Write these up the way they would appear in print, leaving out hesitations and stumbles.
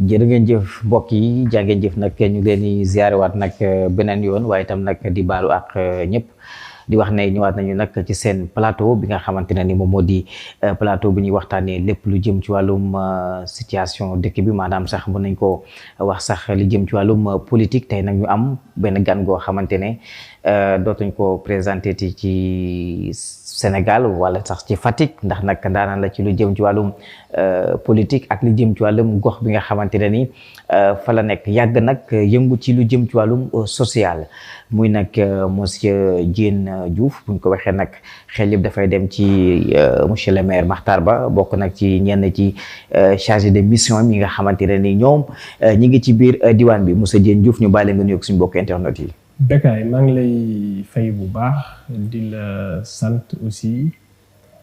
jërë ngeen jëf mbokk yi jaa ngeen jëf nag ñu leen di ziarewaat nag beneen yoon waaye itam nag di baalu ak ñëpp di wax ne ñëwaat nañu nag ci seen plateau bi nga xamante ne ni moom moo di plateau bi ñuy waxtaanee lépp lu jëm ci wàllum situation dëkk bi maanaam sax mën nañ ko wax sax li jëm ci wàllum politique tey nag ñu am benn gan goo xamante ne dootuñ ko présenté ci Sénégal wala sax ci Fatick ndax nag ndaanaan la ci lu jëm ci wàllum politique ak lu jëm ci wàllum gox bi nga xamante ne ni fa la nekk yàgg nag yëngu ci lu jëm ci wàllum social muy nag monsieur Diène Diouf buñ ko waxee nag xel yëpp dafay dem ci monsieur le maire Makhtar Ba bokk nag ci ñenn ci chargé de mission yi nga xamante ne ni ñoom ñi ngi ci biir diwaan bi monsieur Diène Diouf ñu bàyyi nga nuyoog suñu bokk internet yi. Bécaye maa ngi lay fay bu baax di la sant aussi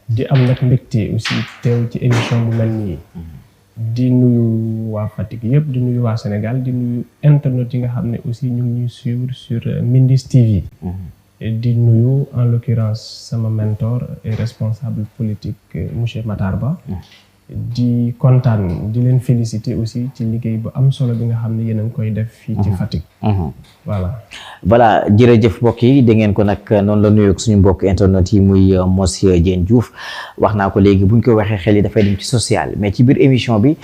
di am nag mbégte aussi teew ci émission bu mel nii di nuyu waa Fatick yëpp di nuyu waa Sénégal di nuyu internet yi nga xam ne aussi ñu ngi ñuy suivre sur Mindiss TV. di nuyu en l'occurrence sama mentor et responsable politique monsieur Makhtar Ba. di kontaan di leen féliciter aussi ci liggéey bu am solo bi nga xam ne yéen a ngi koy def fii ci Fatick. voilà jërëjëf mbokk yi da ngeen ko nag noonu la nuyoog suñu mbokk internet yi muy monsieur Diène Diouf wax naa ko léegi buñ ko waxee xel yi dafay dem ci social mais ci biir émission bi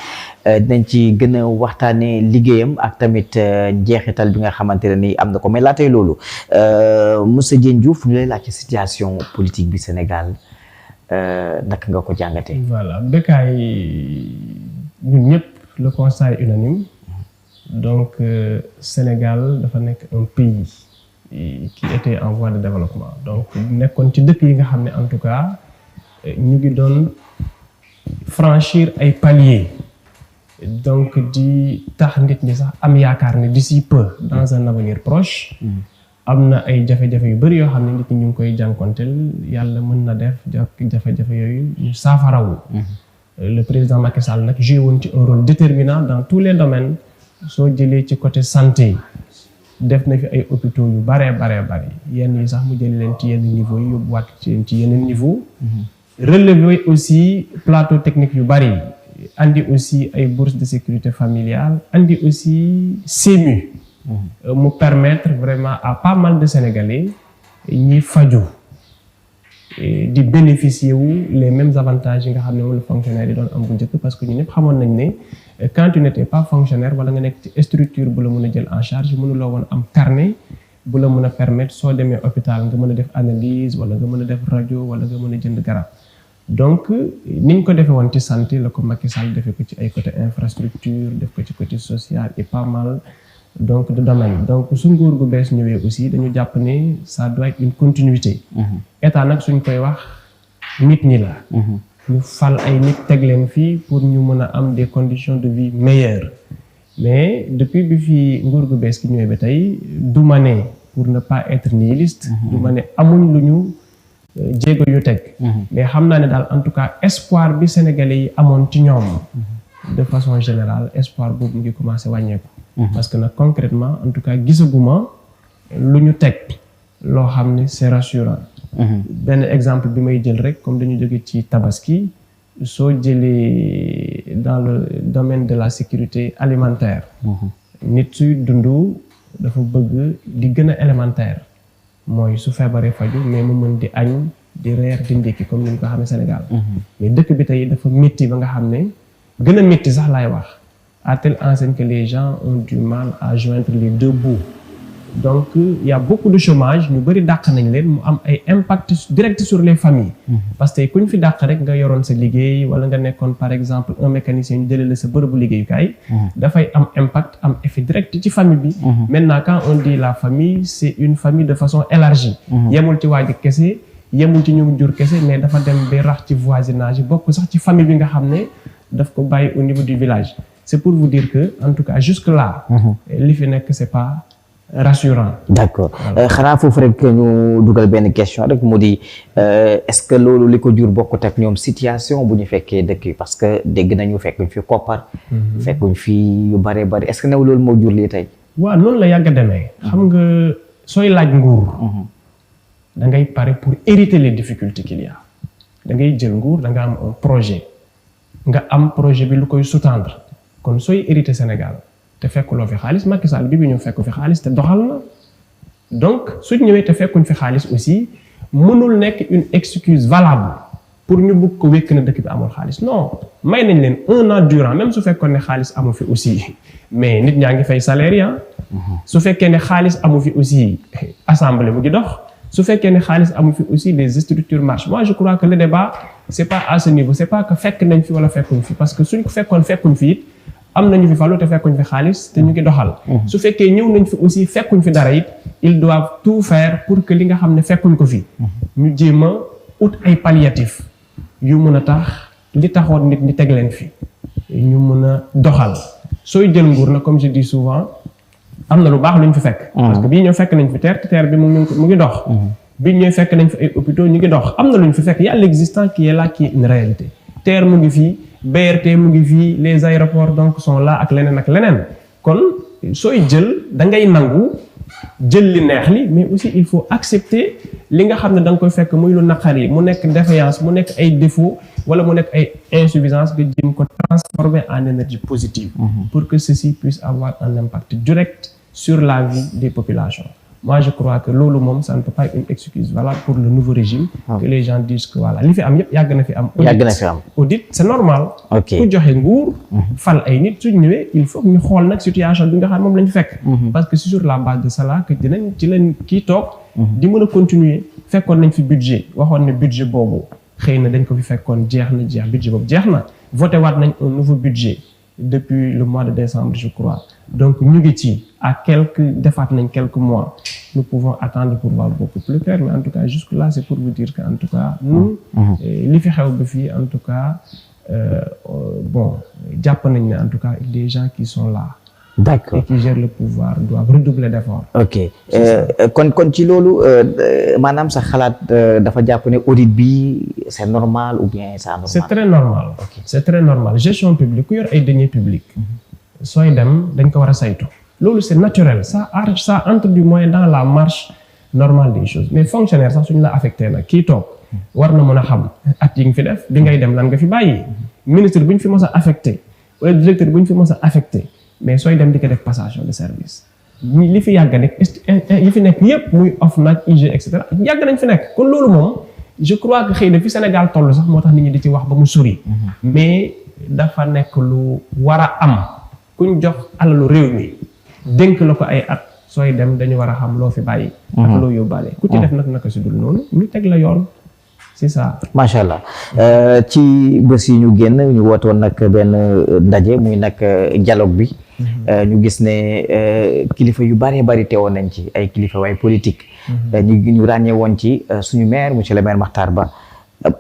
dinañ ci gën a waxtaanee liggéeyam ak tamit njeexital bi nga xamante ne ni am na ko mais laatay loolu monsieur Diène Diouf ñu lay laaj ci situation politique bi Sénégal. naka nga ko jàngatee. voilà Bécaye ñun ñëpp le constat est unanime donc Sénégal dafa nekk un pays qui était en voie de développement donc nekkoon ci dëkk yi nga xam ne en tout cas ñu ngi doon franchir ay paliers donc di tax nit ñi sax am yaakaar ne d'ici peu dans un avenir proche. am na ay jafe-jafe yu bëri yoo xam ne nit ñi ñu ngi koy jànkonteel yàlla mën na def jafe-jafe yooyu ñu saafarawu. Le président Macky Sall nag joué woon ci un rôle déterminant dans tous les domaines soo jëlee ci côté santé def na fi ay hôpitaux yu bare yenn yi sax mu jëli leen ci yenn niveau yi yóbbuwaat ci yeneen niveau. relever aussi plateau technique yu bëri andi aussi ay bourses de sécurité familiale andi aussi SEMU. mu permettre vraiment à pas mal de Sénégalais ñi faju di bénéficier wu les mêmes avantages yi nga xam ne moom la fonctionnaire yi doon am bu njëkk parce que ñu ñëpp xamoon nañ ne quand tu n'étais pas fonctionnaire wala nga nekk ci structure bu la mën a jël en charge mënuloo woon am carnet bu la mën a permettre soo demee hôpital nga mën a def analyse wala nga mën a def rajo wala nga mën a jënd garab donc niñ ko defee woon ci santé la ko Macky Sall defee ko ci ay côté infrastructure def ko ci côté social et pas mal donc de domaine donc su nguur gu bees ñëwee aussi dañu jàpp ne ça doit être une continuité. état nag suñ koy wax nit ñi la. ñu fal ay nit teg leen fii pour ñu mën a am des conditions de vie meilleures mais depuis bi fi nguur gu bees ki ñëwee ba tey du ma ne pour ne pas être nihiliste. du ma ne amuñ lu ñu jéego yu teg. mais xam naa ne daal en tout cas espoir bi Sénégalais yi amoon ci ñoom. de façon générale espoir boobu mu ngi commencé wàññeeku. parce que nag concrètement en tout cas gisaguma lu ñu teg loo xam ne c'est rassurant. benn exemple bi may jël rek comme dañu jóge ci tabaski soo jëlee dans le domaine de la sécurité alimentaire. nit suy dund dafa bëgg di gën a élémentaire mooy su feebaree faju mais mu mën di añ di reer di ndékki comme ni ñu ko xamee Sénégal. mais dëkk bi tey dafa métti ba nga xam ne gën a métti sax laay wax. à telle enseigne que les gens ont du mal à joindre les deux bouts donc il y a beaucoup de chômage ñu bëri dàq nañ leen mu am ay impact direct sur les familles. parce que ku ñu fi dàq rek nga yoroon sa liggéey wala nga nekkoon par exemple un mécanicien ñu jëlee la sa bërëbu liggéeyukaay. dafay am impact am effet direct ci famille bi. maintenant quand on dit la famille c'est une famille de façon élargie. yemul ci waa ji kese yemul ci ñu jur kese mais dafa dem ba rax ci voisinage bokk sax ci famille bi nga xam ne daf ko bàyyi au niveau du village. c'est pour vous dire que en tout cas jusque-là. li fi nekk c'est pas rassurant. d'accord xanaa foofu rek ñu dugal benn question rek mu di est-ce que loolu li ko jur bokkut ak ñoom situation bu ñu fekkee dëkk parce que dégg nañu fekkuñ fi koppar. fekkuñ fi yu bare est-ce que new loolu moo jur lii tey. waaw noonu la yàgg a demee. xam nga sooy laaj nguur. da ngay pare pour hériter les difficultés qu'il y a. da ngay jël nguur da nga am un projet. nga am projet bi lu koy sous-tendre kon sooy hérité Sénégal te fekkuloo fi xaalis Macky Sall bi ñëw fekku fi xaalis te doxal na donc suñ ñëwee te fekkuñ fi xaalis aussi mënul nekk une excuse valable pour ñu bëgg ko wékk na dëkk bi amul xaalis non may nañ leen 1 an durant même su fekkoon ne xaalis amu fi aussi mais nit ñaa ngi fay salaire ya su fekkee ne xaalis amu fi aussi assemblée mu ngi dox su fekkee ne xaalis amu fi aussi les structures marchent moi je crois que le débat c'est pas à ce niveau c'est pas que fekk nañ fi wala fekkuñ fi parce que suñ ko fekkoon fekkuñ fi it am nañu fi falu te fekkuñ fi xaalis te ñu ngi doxal su fekkee ñëw nañ fi aussi fekkuñ fi dara it ils doivent tout faire pour que li nga xam ne fekkuñ ko fi ñu jéem a ut ay palliatifs yu mën a tax li taxoon nit ñi teg leen fi ñu mën a doxal sooy jël nguur na comme je dis souvent am na lu baax lu ñu fi fekk parce que bii ñoo fekk nañ fi terre bi mu ngi dox bii ñooy fekk nañ fi ay hôpitaux ñu ngi dox am na lu ñu fi fekk y a l'existant qui est là qui est une réalité terre mu ngi fii BRT mu ngi fii les aéroports donc sont là ak leneen kon sooy jël da ngay nangu jël li neex li mais aussi il faut accepter li nga xam ne da nga koy fekk muy lu naqari mu nekk défaillance mu nekk ay défaut wala mu nekk ay insuffisance nga jéem ko transformer en énergie positive pour que ceci puisse avoir un impact direct sur la vie des populations. Moi je crois que loolu moom ça ne peut pas être une excuse valable pour le nouveau régime que les gens disent que voilà li fi am yëpp yàgg na fi am audit c'est normal ku joxe nguur fal ay nit suñ ñëwee il faut ñu xool nag situation bi nga xam moom lañu fekk parce que c'est sur la base de cela que dinañ ci leen kii toog di mën a continuer fekkoon nañ fi budget waxoon ne budget boobu xëy na dañ ko fi fekkoon jeex budget boobu jeex na voté waat nañ un nouveau budget depuis le mois de décembre je crois donc ñu ngi ci à defaat nañ quelques mois nous pouvons attendre pour voir beaucoup plus clair mais en tout cas jusque là c'est pour vous dire que en tout cas nous li fi xew ba fii en tout cas bon jàpp nañ ne en tout cas les gens qui sont là d'accord et qui gèrent le pouvoir doivent redoubler d'efforts. ok kon ci loolu maanaam sa xalaat dafa jàpp ne audit bi c'est normal ou bien c'est anormal. c'est très normal. Okay. C'est très normal gestion publique ku yor ay deniers publics. sooy dem dañ ko war a saytu. loolu c'est naturel ça entre du moins dans la marche normale des choses mais fonctionnaire sax suñu la affecté nag kii toog war na mën a xam at yi nga fi def bi ngay dem lan nga fi bàyyi. ministre bu ñu fi mos a affecté wala directeur bu ñu fi mos a affecté. mais sooy dem di ko def passation de service li fi yàgg nekk yi fi nekk yépp muy OFNAC IG et cetera yàgg nañ fi nekk kon loolu moom je crois que xëy na fi Sénégal toll sax moo tax nit ñi di ci wax ba mu sori mais dafa nekk lu war a am kuñ jox alalu réew mi dénk la ko ay at sooy dem dañu war a xam loo fi bàyyi ak loo yóbbaale ku ci def nag naka si dul noonu ñu teg la yoon c'est ça. macha allah ci bés yi ñu génn ñu woote woon nag benn ndaje muy nag dialogue bi. ñu gis ne kilifa yu bari teewoon nañ ci ay kilifa waaye politique. ñu ràññee woon ci suñu maire monsieur le maire Makhtar Ba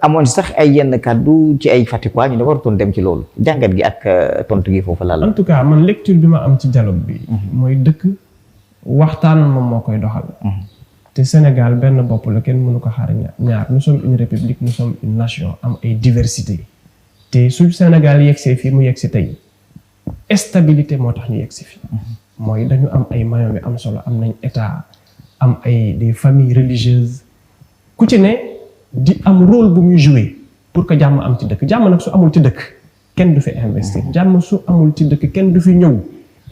amoon ci sax ay yenn kàddu ci ay Fatick ñu ne warutoon dem ci loolu jàngat gi ak tontu gi foofu la la. en tout cas man lecture bi ma am ci dialogue bi. mooy dëkk waxtaan moom moo koy doxal. te Sénégal benn bopp la kenn mënu ko xaar ñaar nous sommes une république nous sommes une nation am ay diversité te su Sénégal yegsee fii mu yegsi tey stabilité moo tax ñu yegsi fii mooy dañu am ay maillons yu am solo am nañ état am ay des familles religieuses ku ci ne di am rôle bu muy jouer pour que jàmm am ci dëkk jàmm nag su amul ci dëkk kenn du fi investir jàmm su amul ci dëkk kenn du fi ñëw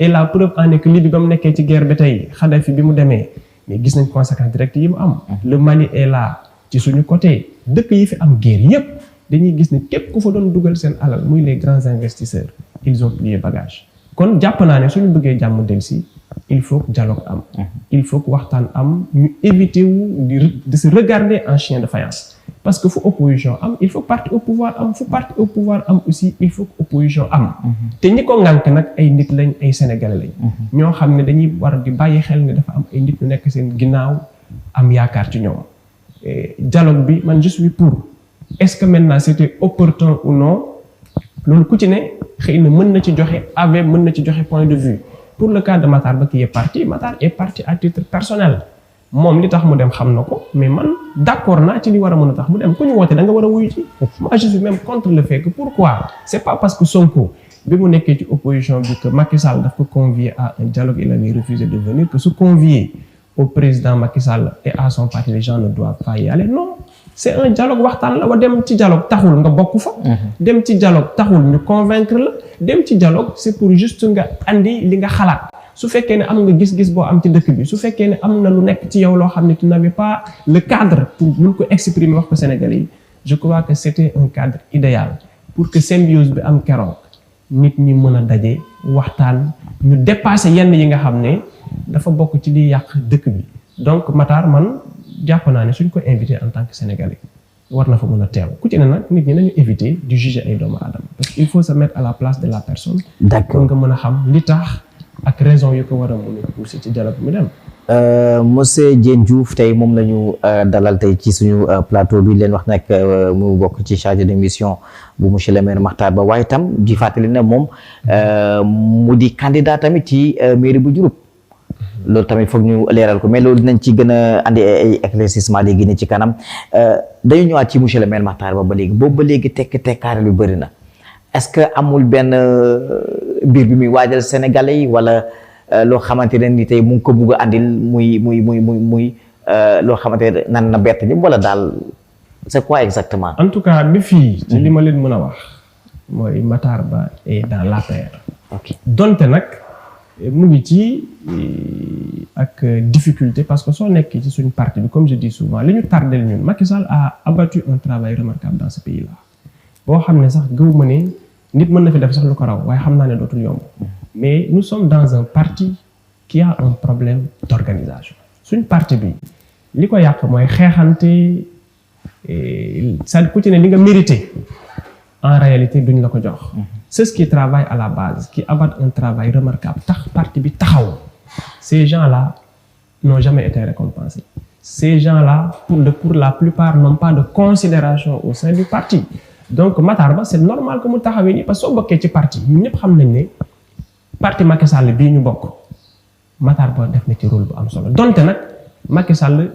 et la preuve en est que Libye ba mu nekkee ci guerre ba tey Kadhafi bi mu demee mais gis nañ conséquences directes yi mu am. Le Mali est là ci suñu côté dëkk yi fi am guerre yépp dañuy gis ne képp ku fa doon dugal seen alal muy les grands investisseurs ils ont plié bagage kon jàpp naa ne suñu bëggee jàmm dellusi il faut que dialogue am. il faut que waxtaan am ñu éviter de se regarder en chien de faïence parce que fu opposition am il faut parti au pouvoir am fu parti au pouvoir am aussi il faut que opposition am. te ñi ko ŋànk nag ay nit lañ ay sénégalais lañ. ñoo xam ne dañuy war di bàyyi xel ne dafa am ay nit ñu nekk seen ginnaaw am yaakaar ci ñoom. dialogue bi man je suis pour est-ce que maintenant c'était opportun ou non loolu ku ci ne xëy na mën na ci joxe avis mën na ci joxe point de vue pour le cas de Matar Ba qui est parti Matar est parti à titre personnel. moom li tax mu dem xam na ko mais man d'accord naa ci li war a mën a tax mu dem ku ñu woote da nga war a wuyu ci. moi je suis même contre le fait que pourquoi c'est pas parce que Sonko bi mu nekkee ci opposition bi que Macky Sall daf ko convier à un dialogue il avait refusé de venir que su convier au président Macky Sall et à son parti les gens ne doivent pas y aller non c'est un dialogue waxtaan la wa dem ci dialogue taxul nga bokk fa dem ci dialogue taxul ñu convaincre la dem ci dialogue c'est pour juste nga andi li nga xalaat su fekkee ne am nga gis-gis boo am ci dëkk bi su fekkee ne am na lu nekk ci yow loo xam ne tu n'avais pas le cadre pour mun ko exprimer wax ko Sénégalais yi je crois que c'était un cadre idéal pour que symbiose bi am keroog nit ñi mën a daje waxtaan ñu dépasser yenn yi nga xam ne dafa bokk ci li yàq dëkk bi donc Matar man jàpp naa ne suñ ko invité en tant que Sénégalais war na fa mën a teew ku ci ne nag nit ñi nañu éviter du juger ay doomu aadama parce que il faut se mettre à la place de la personne. d'accord nga mën a xam li tax ak raison yu ko war a mën a pousser ci dialogue mu dem. monsieur Diène Diouf tey moom la ñu dalal tey ci suñu plateau bi leen wax nag mu bokk ci chargé de mission bu monsieur le maire Makhtar Ba waaye itam di fàttali ne moom mu di candidat tamit ci mairie bu Diouroup loolu tamit foog ñu leeral ko mais loolu dinañ ci gën a andi ay éclaircissement léegi ne ci kanam dañu ñëwaat ci monsieur le maire Makhtar Ba léegi boobu ba léegi tekkaaral bi bëri na est-ce que amul benn mbir bi muy waajal Sénégalais yi wala loo xamante ne ni tey mu ngi ko bugg a andil muy loo xamante ne nan na bett ñëpp wala daal c'est quoi exactement. en tout cas bi fii. ci li ma leen mën a wax mooy Makhtar Ba est dans l'APR. ok donte nag mu ngi ci ak difficulté parce que soo nekkee ci suñu parti bi comme je dis souvent li ñu tardel ñun Macky Sall a abattu un travail remarquable dans ce pays là boo xam ne sax gëw ma ne nit mën na fi def sax lu ko raw waaye xam naa ne dootul yomb. mais nous sommes dans un parti qui a un problème d'organisation suñ parti bi li ko yàq mooy xeexante c'est-à-dire ku ci ne li nga mérité en réalité duñ la ko jox c'est ce qui travaille à la base qui abattent un travail remarquable tax parti bi taxaw ces gens-là n'ont jamais été récompensés ces gens-là pour la plupart n'ont pas de considération au sein du parti donc Makhtar Ba c'est normal que mu taxawee nii parce que soo bokkee ci parti ñun ñëpp xam nañ ne parti Macky Sall bii ñu bokk Makhtar Ba def na ci rôle bu am solo donte nag Macky Sall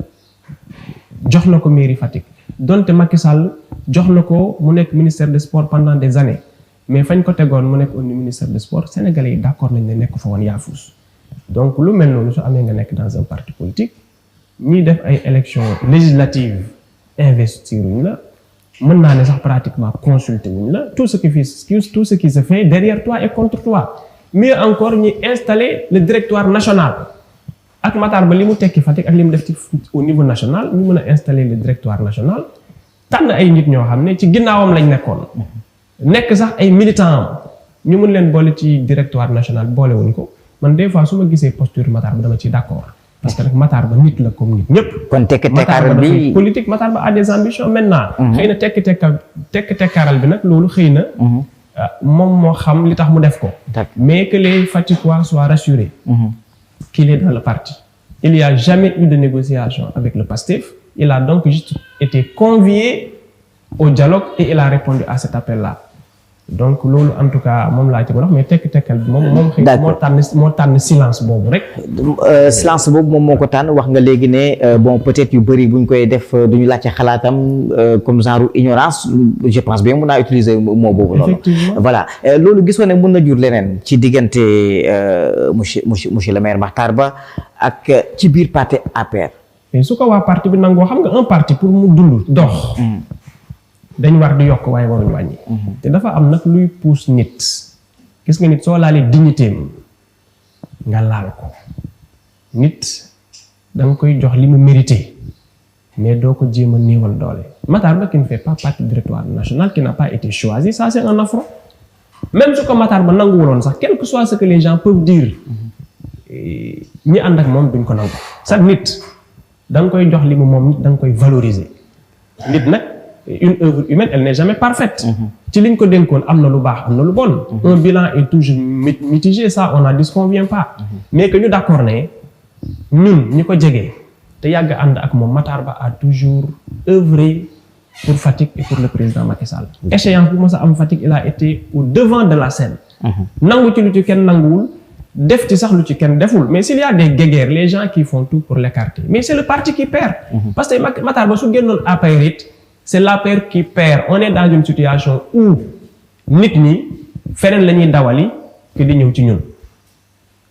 jox na ko mairie Fatick donte Macky Sall jox na ko mu nekk ministère des sports pendant des années mais fañ ko tegoon mu nekk au ministère des sports sénégalais yi d'accord nañ ne nekk fa woon yaafus donc lu mel noonu su amee nga nekk dans un parti politique ñiy def ay élections législatives investir wuñ la mën naa ne sax pratiquement consulter wuñ la tout ce qui se fait derrière toi et contre toi. mieux encore ñi installer le directoire national ak Makhtar Ba li mu tekki Fatick ak li mu def ci au niveau national ñu mën a installer le directoire national tànn ay nit ñoo xam ne ci ginnaawam lañ nekkoon nekk sax ay militants am ñu mën leen boole ci directoire national boole wuñ ko man des fois su ma gisee posture Makhtar Ba dama ci d'accord parce que nag Makhtar Ba nit la comme nit ñëpp. kon tekk-tekkaaral bi politique Makhtar Ba a des ambitions maintenant. xëy na tekk-tekkaaral bi nag loolu xëy na. moom moo xam li tax mu def ko. mais que les Fatickois soient rassurés. qu'il est dans le parti. Il n'y a jamais eu de négociation avec le PASTEF. Il a donc juste été convié au dialogue et il a répondu à cet appel-là. Donc loolu en tout cas moom laa ci mën a wax mais tekk-tekkal bi moom xëy moo tànn silence boobu rek. silence boobu moom moo ko tànn wax nga léegi ne bon peut-être yu bëri bu ñu koy def duñu laajte xalaatam comme genre ignorance je pense bien mun naa utiliser mot boobu noonu. Effectivement. voilà loolu gisoo ne mun na jur leneen ci diggante monsieur le maire Makhtar Ba ak ci biir parti APR. mais su ko waa parti bi nangoo xam nga un parti pour mu dund dox. dañ war di yokk waaye waruñ wàññi. te dafa am nag luy pousse nit gis nga nit soo laalee dignitéem nga laal ko nit da nga koy jox li mu mérité mais doo ko jéem a néewal doole. Makhtar Ba qui ne fait pas partie du directoire national qui n'a pas été choisi ça c'est un affront même su ko Makhtar Ba nanguwuloon sax quel que soit ce que les gens peuvent dire ñi ànd ak moom duñ ko nangu. sax nit da nga koy jox li mu moom nit da nga koy valoriser nit nag. Une œuvre humaine elle n'est jamais parfaite. ci liñ ko dénkoon am na lu baax am na lu bon. un bilan est toujours mitigé ça on n'en disconvient pas. mais que ñu d'accord ne ñun ñi ko jege te yàgg ànd ak moom Makhtar Ba a toujours œuvré pour Fatick et pour le président Macky Sall. échéance bu mos a am Fatick il a été au devant de la scène. nangu ci lu ci kenn nanguwul def ci sax lu ci kenn deful mais s'il y a des guéguerres les gens qui font tout pour l'écarter mais c'est le parti qui perd. parce que Makhtar Ba su génnoon APR it c'est l'APR qui perd on est dans une situation où nit ñi feneen la ñuy dawali que di ñëw ci ñun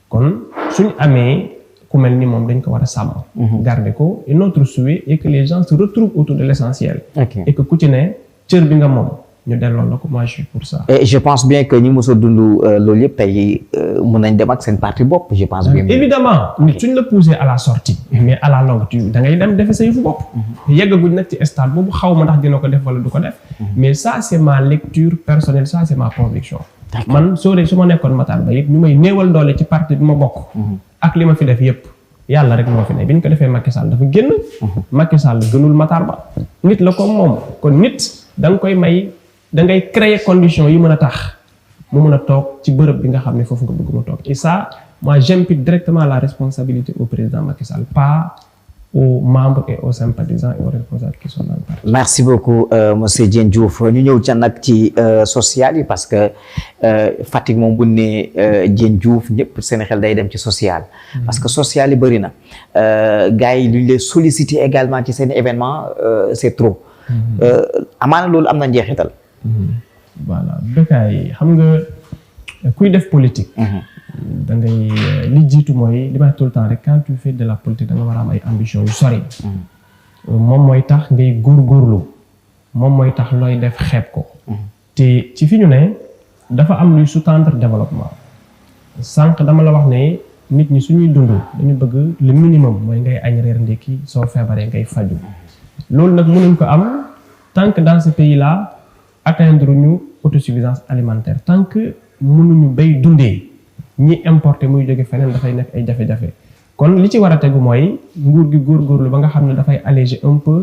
kon suñ amee ku mel ni moom dañ ko war a sàmm. garder ko et notre souhait est que les gens se retrouvent autour de l'essentiel. et que ku ci ne cër bi nga moom ñu delloo la ko. moi je suis pour ça. et je pense bien que ñi mos a dund loolu yëpp tey mën nañ dem ak seen parti bopp je pense bien. évidemment nit suñ la poussé à la sortie mais à la longue da ngay dem defe sa yëfu bopp. yeggaguñ nag ci stade boobu xaw ma ndax dina ko def wala du ko def. mais ça c'est ma lecture personnelle, ça c'est ma conviction. man soo dee su ma nekkoon Matar Ba yëpp ñu may néewal doole ci parti bi ma bokk. ak li ma fi def yëpp yàlla rek moo fi ne bi ñu ko defee Macky Sall dafa génn. Macky Sall gënul Matar Ba. nit la ko moom kon nit da nga koy may da ngay créer conditions yi mën a tax mu mën a toog ci bërëb bi nga xam ne foofu nga bëgg mu toog et ça moi j'impute directement la responsabilité au président Macky Sall, pas aux membres et aux sympathisants et aux responsables qui sont dans le parti. Merci beaucoup monsieur Diène Diouf ñu ñëw ca nag ci social yi parce que Fatick moom bu ne Diène Diouf ñëpp seen xel day dem ci social. parce que social yi bëri na gars yi luñ lay solliciter également ci seen événement c'est trop. amaana loolu am na njeexital. voilà Bécaye xam nga kuy def politique. da ngay li jiitu mooy li may tout le temps rek quand tu fais de la politique da nga war a am ay ambition yu sori. moom mooy tax ngay góorgóorlu moom mooy tax looy def xeeb ko. te ci fi ñu ne dafa am luy sous-tendre développement. sànq dama la wax ne nit ñi suñuy dund dañu bëgg le minimum mooy ngay añ reer ndekki soo feebaree ngay faju loolu nag mënuñ ko am tant que dans ce pays là atteindre ñu autosuffisance alimentaire tant que mënuñu bay dundee. ñi importé muy jóge feneen dafay nekk ay jafe-jafe kon li ci war a tegu mooy nguur gi góorgóorlu ba nga xam ne dafay alléger un peu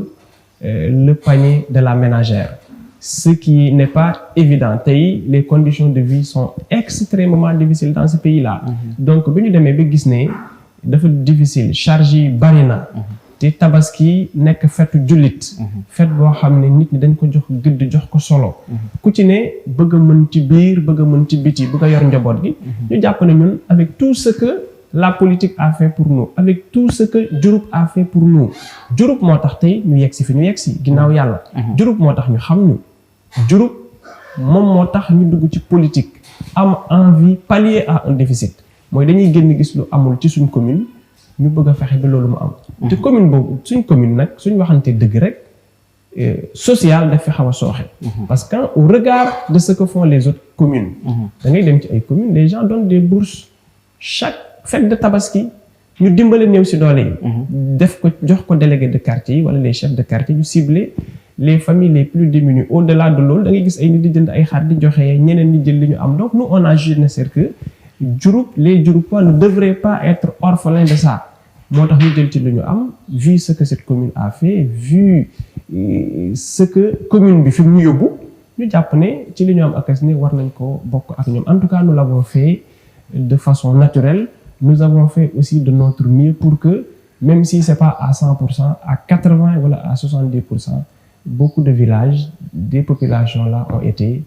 le panier de la ménagère ce qui n'est pas évident tey les conditions de vie sont extrêmement difficiles dans ce pays là donc bi ñu demee ba gis ne dafa difficile charge yi bari na te tabaski nekk fetu jullit fet boo xam ne nit ñi dañ ko jox gëdd jox ko solo ku ci ne bëgg a mën ci biir bëgg a mën ci biti bëgg a yor njaboot gi ñu jàpp ne ñun avec tout ce que la politique a fait pour nous avec tout ce que Diouroup a fait pour nous Diouroup moo tax tey ñu yegg si fi ñu yegg si ginnaaw yàlla Diouroup moo tax ñu xam ñu Diouroup moom moo tax ñu dugg ci politique am envie pallier à un déficit mooy dañuy génn gis lu amul ci suñ commune ñu bëgg a fexe ba loolu mu am te commune boobu suñ commune nag suñ waxante dëgg rek social daf fi xaw a sooxe parce que au regard de ce que font les autres communes da ngay dem ci ay communes les gens donnent des bourses chaque fête de tabaski ñu dimbale néew si doole yi def ko jox ko délégué de quartier yi wala les chefs de quartier ñu cibler les familles les plus démunies au-delà de loolu da ngay gis ay nit di jënd ay xar di joxe ñeneen ñi jël li ñu am donc nous on a jugé nécessaire que Diouroup les Diouroupois ne devraient pas être orphelins de ça moo tax ñu jël ci lu ñu am vu ce que cette commune a fait vu ce que commune bi fi mu yóbbu ñu jàpp ne ci li ñu am ak ne war nañ ko bokk ak ñoom en tout cas nous l'avons fait de façon naturelle nous avons fait aussi de notre mieux pour que même si c'est pas à 100% à 80 wala à 70% beaucoup de villages des populations là ont été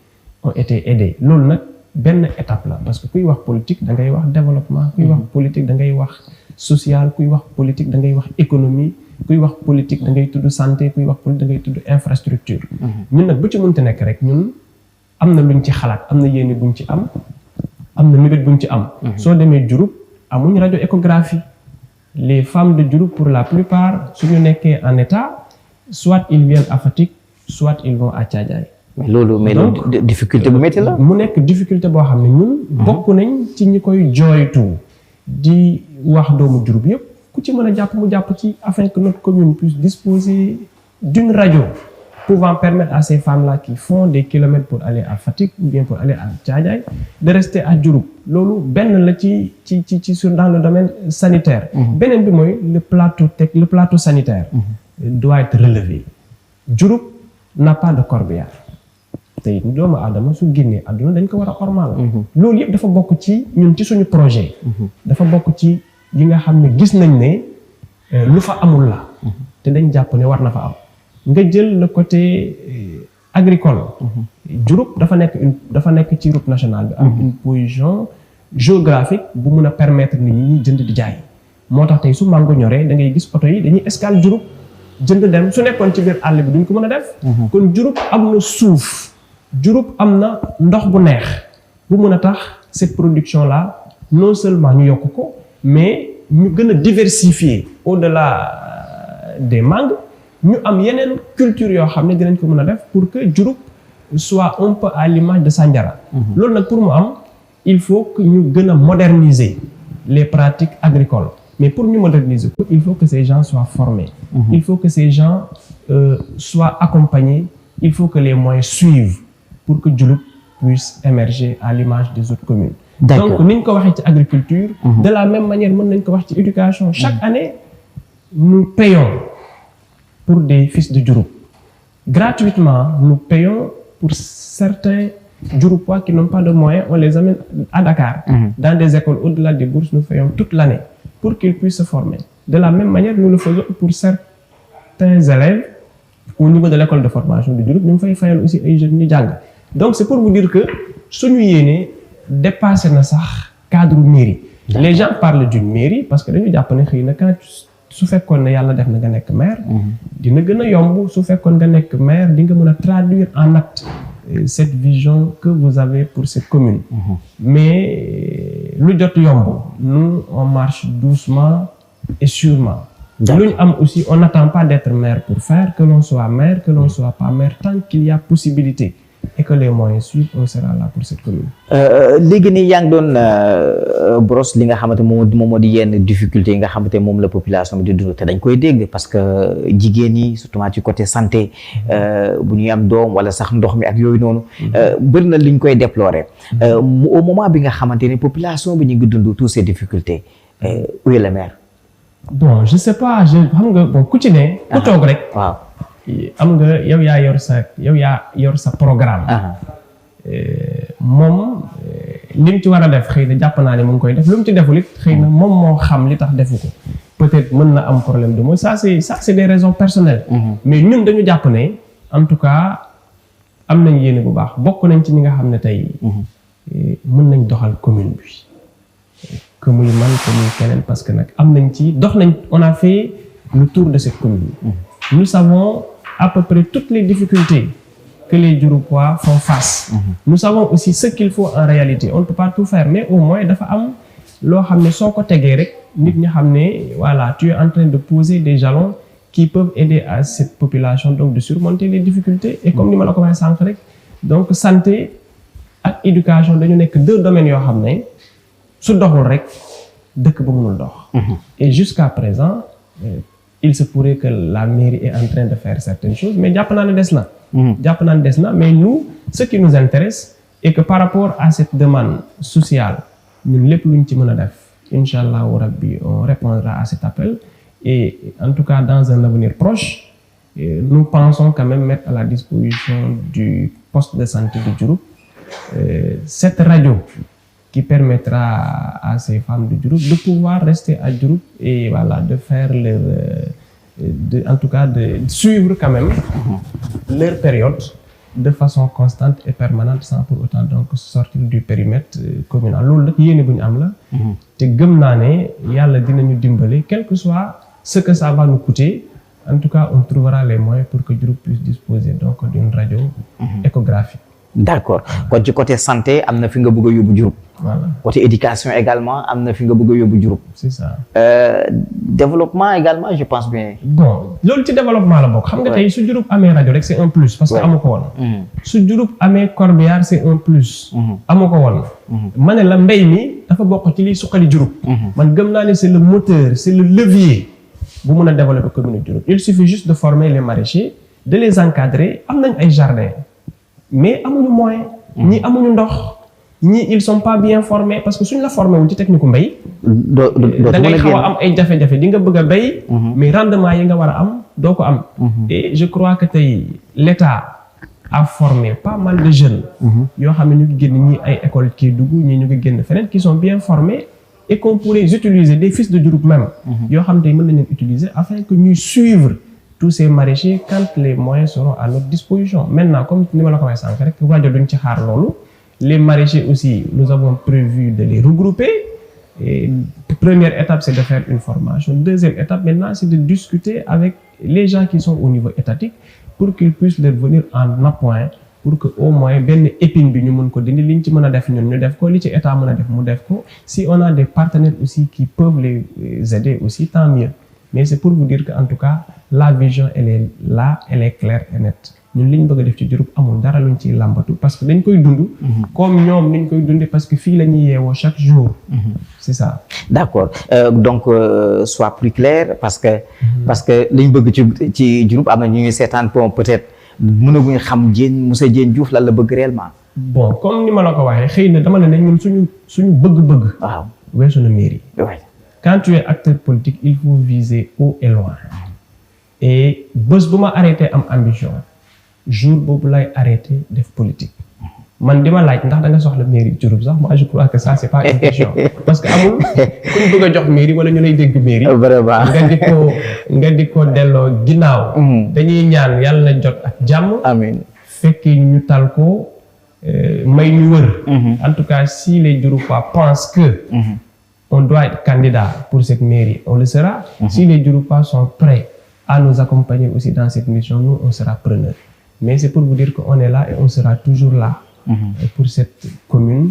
aidés loolu nag benn étape la parce que kuy wax politique da ngay wax développement kuy wax politique da ngay wax social kuy wax politique da ngay wax économie kuy wax politique da ngay tudd santé kuy wax politique da ngay tudd infrastructure ñun nag bu ci mënti nekk rek ñun am na luñ ci xalaat am na yéene buñ ci am na mébét buñ ci am soo demee Diouroup amuñ radio échographie les femmes de Diouroup pour la plupart suñu nekkee en état soit ils viennent à Fatick soit ils vont à Thiadiaye mais loolu difficulté bu métti la. mu nekk difficulté boo xam ne ñun. bokk nañ ci ñi koy jooytu di wax doomu Diouroup yëpp ku ci mën a jàpp mu jàpp ci afin que notre commune puisse disposer d'une radio pouvant permettre à ces femmes-là qui font des kilomètres pour aller à Fatick ou bien pour aller à Thiadiaye de rester à Diouroup loolu benn la ci sur dans le domaine sanitaire. beneen bi mooy le plateau sanitaire. doit être relevé. Diouroup n'a pas de corbillard. tey doomu aadama su génnee àdduna dañ ko war a ormal loolu yëpp dafa bokk ci ñun ci suñu projet dafa bokk ci yi nga xam ne gis nañ ne lu fa amul la te dañ jàpp ne war na fa am nga jël le côté agricole Diouroup dafa nekk ci route nationale bi am une position géographique bu mun a permettre nit ñi jënd di jaay moo tax tey su mango ñoree da ngay gis oto yi dañuy escale Diouroup jënd dem su nekkoon ci biir àll bi duñ ko mën a def kon Diouroup am na suuf Diouroup am na ndox bu neex bu mën a tax cette production là non seulement ñu yokk ko mais ñu gën a diversifier au-delà des mangues ñu am yeneen culture yoo xam ne dinañ ko mën a def pour que Diouroup soit un peu à l'image de Sandiara. loolu nag pour mu am il faut que ñu gën a moderniser les pratiques agricoles mais pour ñu moderniser ko il faut que ces gens soient formés. Il faut que ces gens soient accompagnés, il faut que les moyens suivent pour que Diouroup puisse émerger à l'image des autres communes. Donc ni ñu ko waxee ci agriculture. De la même manière mën nañ ko wax ci éducation. Chaque année nous payons pour des fils de Diouroup. Gratuitement nous payons pour certains Diouroupois qui n'ont pas de moyens, on les amène à Dakar. Dans des écoles au-delà des bourses, nous payons toute l'année pour qu'ils puissent se former. De la même manière, nous le faisons pour certains élèves au niveau de l'école de formation de Diouroup. Nous faisons aussi ay jeunes ñu jàng. Donc c'est pour vous dire que suñu yéene dépassé na sax cadre mairie. Les gens parlent d'une mairie parce que dañu jàpp ne xëy na quand su fekkoon ne yàlla def na nga nekk maire. dina gën a yomb su fekkoon nga nekk maire di nga mën a traduire en acte cette vision que vous avez pour cette commune. Mais lu jot yomb nous on marche doucement et sûrement. Lu ñu am aussi on n'attend pas d'être maire pour faire, que l'on soit maire, que l'on soit pas maire, tant qu'il y a possibilité et que les moyens suivent, on sera là pour cette commune. léegi nii yaa ngi doon brosse li nga xamante moom moo di yenn difficultés yi nga xamante moom la population bi di dund te dañ koy dégg parce que jigéen ñi surtout ci côté santé bu ñuy am doom wala sax ndox mi ak yooyu noonu bëri na li ñu koy déplorer au moment bi nga xamante ne population bi ñu ngi dund tous ces difficultés où est le maire? Bon je sais pas xam nga bon ku ci ne ku toog rek waaw am nga yow yaa yor sa programme. moom li mu ci war a def xëy na jàpp naa ne mu ngi koy def lu mu ci deful it xëy na moom moo xam li tax defu ko peut-être mën na am problème de mots ça c'est des raisons personnelles. Mais ñun dañu jàpp ne en tout cas am nañ yéene bu baax bokk nañ ci ñi nga xam ne tey mën nañ doxal commune bi que muy man que muy keneen parce que nag am nañ ci dox nañ on a fait le tour de cette commune. Nous savons à peu près toutes les difficultés que les Diouroupois font face. Nous savons aussi ce qu'il faut en réalité. On ne peut pas tout faire, mais au moins dafa am loo xam ne soo ko tegee rek nit ñi xam ne voilà tu es en train de poser des jalons qui peuvent aider à cette population donc de surmonter les difficultés. Et comme ni ma la ko waxee sànq rek donc santé ak éducation dañu nekk deux domaines yoo xam ne su doxul rek dëkk ba mënul dox. Et jusqu'à présent il se pourrait que la mairie est en train de faire certaines choses mais jàpp naa ne des na. jàpp naa ne des na mais nous ce qui nous intéresse est que par rapport à cette demande sociale ñun lépp luñ ci mën a def incha allahu rabbi on répondra à cet appel et en tout cas dans un avenir proche nous pensons quand même mettre à la disposition du poste de santé de Diouroup cette radio qui permettra à ces femmes de Diouroup de pouvoir rester à Diouroup et voilà de faire leur en tout cas de suivre quand même leur période de façon constante et permanente sans pour autant donc sortir du périmètre communal loolu nag yéene bu ñu am la te gëm naa ne yàlla dinañu dimbale quel que soit ce que ça va nous coûter en tout cas on trouvera les moyens pour que Diouroup puisse disposer donc d'une radio échographique. D'accord kon ci côté santé am na fi nga bëgg a yóbbu Diouroup. Voilà. Côté éducation également am na fi nga bëgg a yóbbu Diouroup. C'est ça. Développement également je pense bien. Bon loolu ci développement la bokk. xam nga tey su Diouroup amee rajo rek c'est un plus. parce que amu ko woon. su Diouroup amee corbillard c'est un plus. amu ko woon. ma ne la mbay mi dafa bokk ci liy suqali Diouroup. man gëm naa ne c'est le moteur c'est le levier bu mun a développer commune Diouroup. Il suffit juste de former les maraîchers de les encadrer am nañ ay jardins. Mais amuñu moyen ñi amuñu ndox ñi ils sont pas bien formés parce que suñ la formé wul ci technique mbay da ngay xaw a am ay jafe-jafe di nga bëgg a béy mais rendement yi nga war a am doo ko am et je crois que tey l'État a formé pas mal de jeunes yoo xam ne ñu ngi génn ñi ay école Kédougou ñi ñu ngi génn feneen qui sont bien formés et qu'on pourrait utiliser des fils de Diouroup même yoo xam ne tey mën nañ leen utiliser afin que ñuy suivre tous ces maraîchers quand les moyens seront à notre disposition. Maintenant, comme ni ma la ko waxee sànq rek rajo duñ ci xaar loolu les maraîchers aussi nous avons prévu de les regrouper et première étape c'est de faire une formation. Deuxième étape maintenant c'est de discuter avec les gens qui sont au niveau étatique pour qu'ils puissent leur venir en appoint pour que au moins benn épine bi ñu mën ko dindi liñ ci mën a def ñun ñu def ko li ci état mën a def mu def ko si on a des partenaires aussi qui peuvent les aider aussi tant mieux mais c'est pour vous dire que en tout cas la vision elle est là, elle est claire et nette ñun li ñu bëgg a def ci Diouroup amul dara luñ ciy làmbatu parce que dañ koy dund comme ñoom niñ koy dundee parce que fii la ñuy yeewoo chaque jour c'est ça. D'accord donc soit plus clair parce que li ñu bëgg ci Diouroup am na ñu ngi seetaan peut-être mënaguñu xam monsieur Diène Diouf lan la bëgg réellement. bon comme ni ma la ko waxee xëy na dama ne ñun suñu bëgg-bëgg. waaw weesu na mairie. oui. Quand tu es acteur politique il faut viser haut et loin. et bés bu ma arrêté am ambition jour boobu lay arrêté def politique. man di ma laaj ndax da nga soxla mairie Diouroup sax moi je crois que ça c'est pas une question parce que amul kuñ bëgg a jox mairie wala ñu lay dégg mairie. vraiment nga di ko delloo ginnaaw. dañuy ñaan yàlla na jot ak jàmm. amiin fekk ñu tal ko may ñu wër. en tout cas si les Diouroupois pensent que. on doit être candidat pour cette mairie on le sera. Si les Diouroupois sont prêts à nous accompagner aussi dans cette mission nous on sera preneurs mais c'est pour vous dire qu'on est là et on sera toujours là. Pour cette commune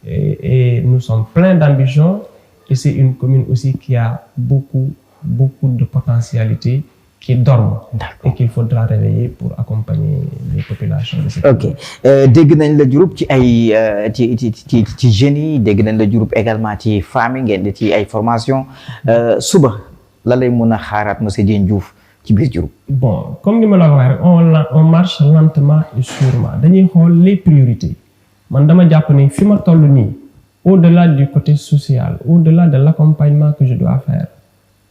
et nous sommes pleins d'ambition et c'est une commune aussi qui a beaucoup de potentialités qui dorment et qu'il faudra réveiller pour accompagner les populations de cette commune. dégg nañ la Diouroup ci ay ci jeunes yi dégg nañ la Diouroup également ci femmes yi ngeen di ci ay formation suba la lay mën a xaaraat monsieur Diène Diouf ci biir Diouroup. bon comme ni ma la ko waxee rek on marche lentement et sûrement dañuy xool les priorités man dama jàpp ni fi ma toll nii au-delà du côté social au-delà de l'accompagnement que je dois faire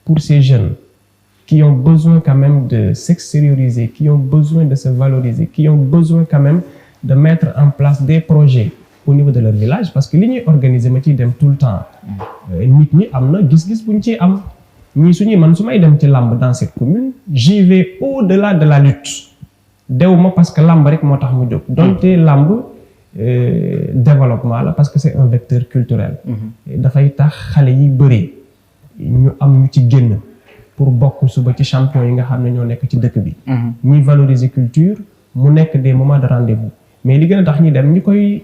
pour ces jeunes qui ont besoin quand même de s'extérioriser qui ont besoin de se valoriser qui ont besoin quand même de mettre en place des projets au niveau de leur village parce que li ñuy organiser ma ciy dem tout le temps nit ñi am na gis-gis buñ ciy am. ñii suñuy man su may dem ci làmb dans cette commune j'y vais au-delà de la lutte dew ma parce que làmb rek moo tax mu jóg donte làmb développement la parce que c'est un vecteur culturel dafay tax xale yi bëree ñu am ñu ci génn pour bokk suba ci champion yi nga xam ne ñoo nekk ci dëkk bi ñuy valoriser culture mu nekk des moments de rendez-vous mais li gën a tax ñi dem ñi koy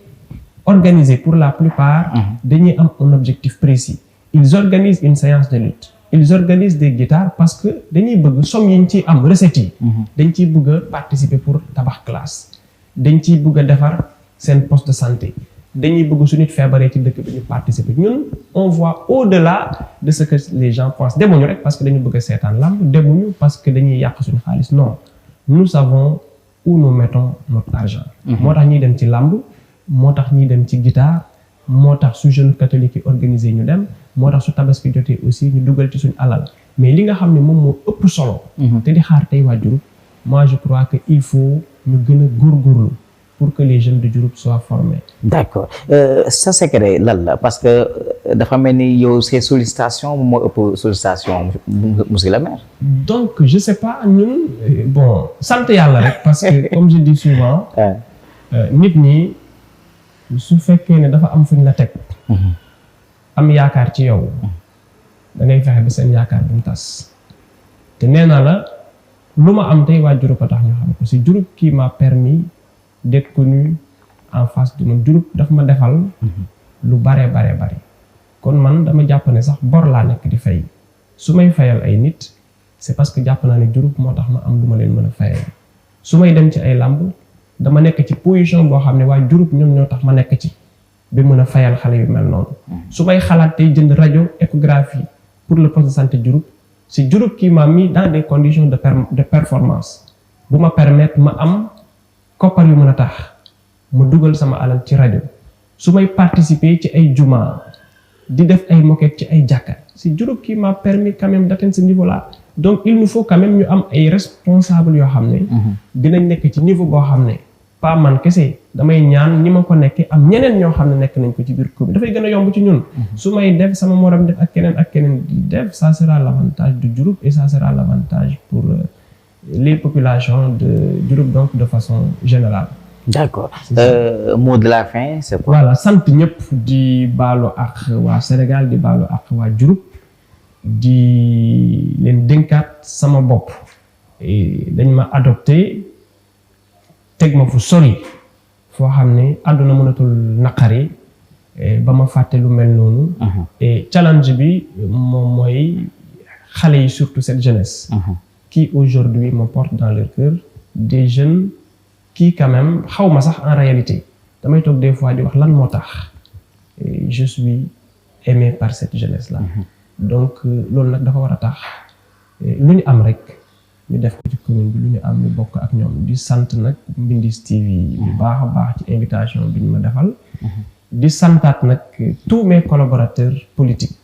organiser pour la plupart dañuy am un objectif précis ils organisent une séance de lutte ils organisent des guitares parce que dañuy bëgg somme yi ñu ciy am recettes yi dañ ciy bëgg a participer pour tabax classe dañ ciy bëgg a defar seen poste de santé dañuy bëgg su nit feebaree ci dëkk bi ñu participer ñun on voit au-delà de ce que les gens pensent demuñu rek parce que dañu bëgg a seetaan lamb demuñu parce que dañuy yàq suñu xaalis non nous savons où nous mettons notre argent moo tax ñuy dem ci lamb moo tax ñuy dem ci guitare moo tax su jeune catholique yi organisé ñu dem moo tax su tabaski jotee aussi ñu dugal ci suñu alal mais li nga xam ne moom moo ëpp solo te di xaar tey waa Diouroup moi je crois que il faut ñu gën a góorgóorlu pour que les jeunes de Diouroup soient formés. D'accord sa secret lan la parce que dafa mel ni yow ces sollicitations moo ëpp sollicitation monsieur le maire. donc je sais pas ñun bon sant yàlla rek parce que comme je dis souvent nit ñi su fekkee ne dafa am fuñ la teg am yaakaar ci yow da ngay fexe ba seen yaakaar bu mu tas te nee naa la lu ma am tey waa Diouroup a tax ñu xam ko c'est Diouroup qui m'a permis d'être connu en face de nous Diouroup daf ma defal lu bare kon man dama jàpp ne sax bor laa nekk di fay su may fayal ay nit c'est parce que jàpp naa ne Diouroup moo tax ma am lu ma leen mën a fayal su may dem ci ay làmb dama nekk ci position boo xam ne waa Diouroup ñoom ñoo tax ma nekk ci bi mën a fayal xale yu mel noonu su may xalaat tey jënd rajo échographie pour le poste de santé Diouroup c'est Diouroup qui m'a mis dans des conditions de performance bu ma permettre ma am koppar yu mën a tax ma dugal sama alal ci rajo su may participer ci ay juma di def ay moquette ci ay jàkka c'est Diouroup qui m'a permis quand même d'atteindre ce niveau-là donc il nous faut quand même ñu am ay responsables yoo xam ne dinañ nekk ci niveau boo xam ne pas man kese damay ñaan ñi ma ko nekkee am ñeneen ñoo xam ne nekk nañ ko ci biir commune dafay gën a yomb ci ñun su may def sama morom def ak keneen di def ça sera l'avantage de Diouroup et ça sera l'avantage pour les populations de Diouroup donc de façon générale. D'accord mot de la fin c'est quoi? Voilà sant ñëpp di baalu ak waa Sénégal di baalu ak waa Diouroup di leen dénkaat sama bopp dañ ma adopté teg ma fu sori foo xam ne àdduna mënatul naqari ba ma fàtte lu mel noonu. et challenge bi moom mooy xale yi, surtout cette jeunesse. qui aujourd'hui me porte dans leur cœur, des jeunes qui quand même xaw ma sax en réalité damay toog des fois di wax lan moo tax je suis aimé par cette jeunesse là. donc loolu nag dafa war a tax lu ñu am rek ñu def ko ci commune bi, lu ñu am ñu bokk ak ñoom. di sant nag Mbindis TV bu baax a baax ci invitation bi ñu ma defal. di santaat nag tous mes collaborateurs politiques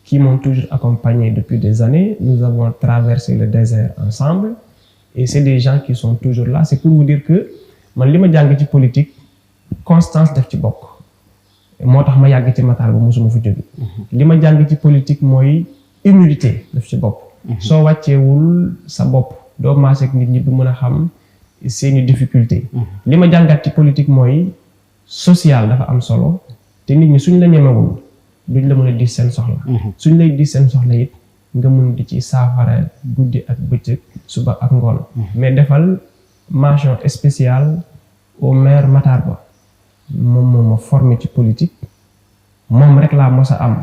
qui m'ont toujours accompagné depuis des années. Nous avons traversé le désert ensemble et c'est des gens qui sont toujours là. C'est pour vous dire que man li ma jàng ci politique constance def ci bokk, moo tax ma yàgg ci Matar ba mosuma fa jóge. li ma jàng ci politique mooy humilité def ci bopp. soo wàcceewul sa bopp doo maase ak nit ñi du mën a xam seeni difficulté. li ma jàngat ci politique mooy social dafa am solo te nit ñi suñ la ñemewul duñ la mën a diis seen soxla. suñ lay diis seen soxla it nga mun di ci saafara guddi ak bëccëg, suba ak ngoon. mais defal mention spéciale au maire Matar Ba. moom moo ma formé ci politique, moom rek laa mos a am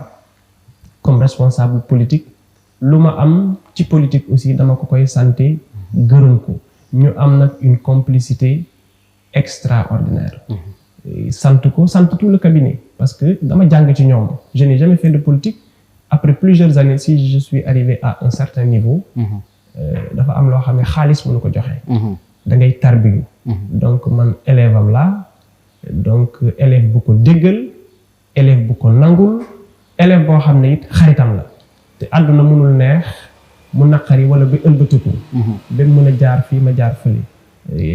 comme responsable politique. lu ma am ci politique aussi dama ko koy santé gërëm ko. ñu am nag une complicité extraordinaire. sant ko, sant tout le cabinet parce que dama jàng ci ñoom. je n'ai jamais fait de politique. Après plusieurs années, si je suis arrivé à un certain niveau, dafa am loo xam ne xaalis mënu ko joxe. da ngay tarbiyu. donc man élève am laa, donc élève bu ko déggal, élève bu ko nangul, élève boo xam ne it xaritam la. te àdduna mënul neex mu naqari wala ba ëlbatiku. ba mën a jaar fii ma jaar fële.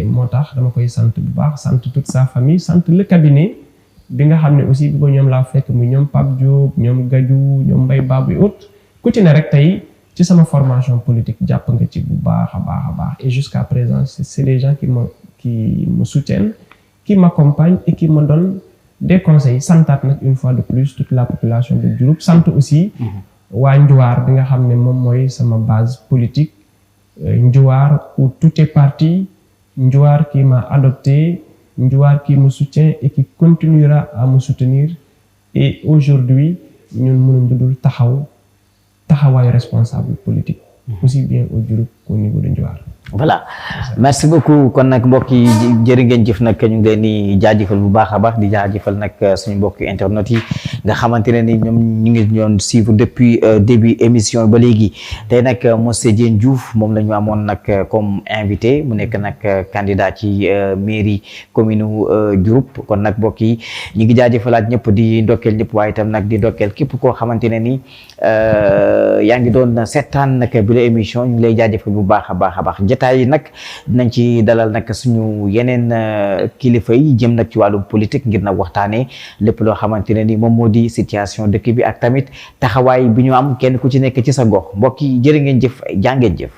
moo tax dama koy sant bu baax, sant toute sa famille, sant le cabinet. bi nga xam ne aussi bi ko ñoom laa fekk muy ñoom Pape Diop, ñoom Gadiou, ñoom Mbaye Babou et autres ku ci ne rek tey ci sama formation politique jàpp nga ci bu baax a baax a baax. et jusqu'à présent c'est des gens qui me soutiennent, qui m'accompagnent et qui me donnent des conseils. santaat nag une fois de plus toute la population de Diouroup. sant aussi waa Njuwaar bi nga xam ne moom mooy sama base politique. Njuwaar où tout est parti, Njuwaar qui m'a adopté, Njuwaar qui me soutient et qui continuera à me soutenir. Et aujourd'hui ñun mënuñ dudul taxawaayu responsable politique, aussi bien au Diouroup qu'au niveau de Njuwaar. voilà merci beaucoup. kon nag mbokk yi jërë ngeen jëf nag ñu ngi leen di jaajëfal bu baax a baax di jaajëfal nag suñu mbokk internet yi nga xamante ne ni ñoom ñu ngi ñoon suivre depuis début émission ba léegi. tey nag monsieur Diène Diouf moom la ñu amoon nag comme invité mu nekk nag candidat ci mairie commune Diouroup. kon nag mbokk yi ñu ngi jaajëfalaat ñëpp di ndokkeel ñëpp waaye itam nag di ndokkeel képp koo xamante ne ni yaa ngi doon seetaan nag bi la émission ñu ngi lay jaajëfal bu baax a baax a baax. jotaay yi nag dinañ ci dalal nag suñu yeneen kilifa yi jëm nag ci wàllu politique ngir nag waxtaanee lépp loo xamante ne ni moom moo di situation dëkk bi ak tamit taxawaay bi ñu am kenn ku ci nekk ci sa gox. mbokk yi jërë ngeen jëf jaa ngeen jëf.